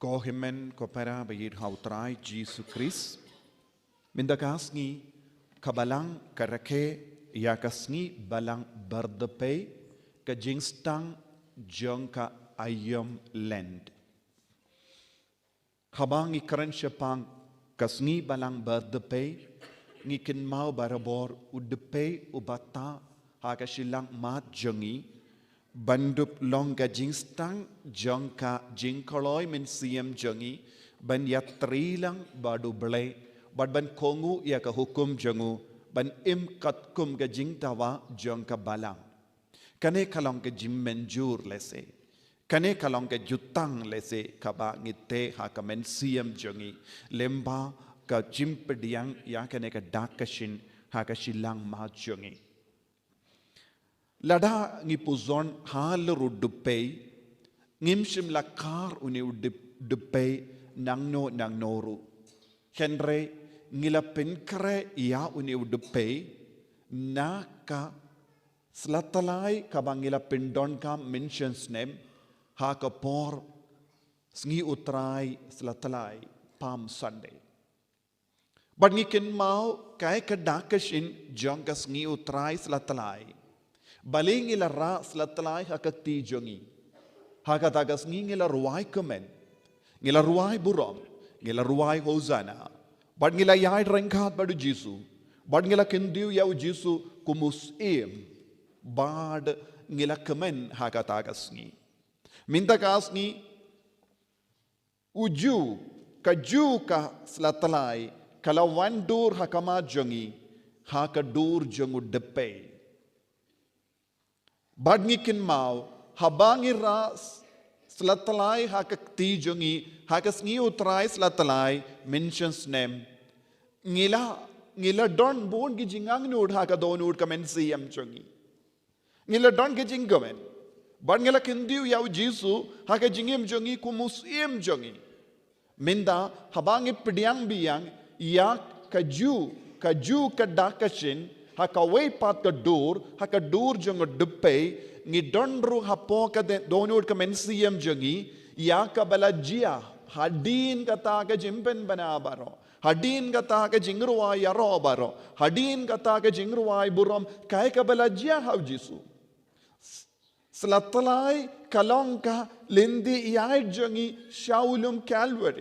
Kohimen kopera bayir hautrai Jesus Christ. Mindakasngi kabalang karake yakasngi balang berdepay ke jingstang jangka ayam land. Habang ikran syapang kasngi balang berdepay ngikin mau barabor udepay ubata hakasilang mat jangi bandup long ka jingstang jangka jingkoloy min siyam jangi ban yatrilang badu belay bad ban kongu ya ka hukum jangu ban im katkum ka jingtawa jangka balang kane kalong ka jimmenjur lese kane kalong ka jutang lese kaba ngite ha ka men siyam jangi lemba ka jimpediang ya kane ka dakashin ha ka silang ma jangi lada ngipuzon halu dupay ngimsim lakar uni dupay nangnoru henre ngilapin kre ya uni dupay naka slatalay kabang ngilapin don kam mentions name ha kapor sngi utray slatalay Palm Sunday but ngikin mau kay kadakashin jong ka sngi utray slatalay baling ila ra slatalay hakakti jongi hakatagas ngila ruway kemen ngila ruway burom ngila ruway hosana bad ngila yay rengkat badu jisu bad ngila kendiu yau jisu kumusim bad ngila kemen hakatagas ngi mintakas ngi uju kaju ka slatalay kalawan dur hakama jongi hakadur jongu depay bad ngikin mau habangi ras slatalay hakakti jongi hakas ngi utray slatalay mentions name ngila don bon gi jingang nud haka don ud kamen siyam jongi ngila don gi jingamen bad ngila kindiu yau jisu haka jingim jongi kumusiem jongi minda habangi pidyang biyang yak kaju kadakashin haka way pat ka dur jong dupay ngi donru hapo ka donur ka mensiyam jongi ya ka balajia hadin kata ka jimpen banabaro hadin kata ka jingruwa yaro baro hadin kata ka jingruwa burom kay ka balajia haw jisu slatalay kalong ka lindi yai jongi shaulum calvary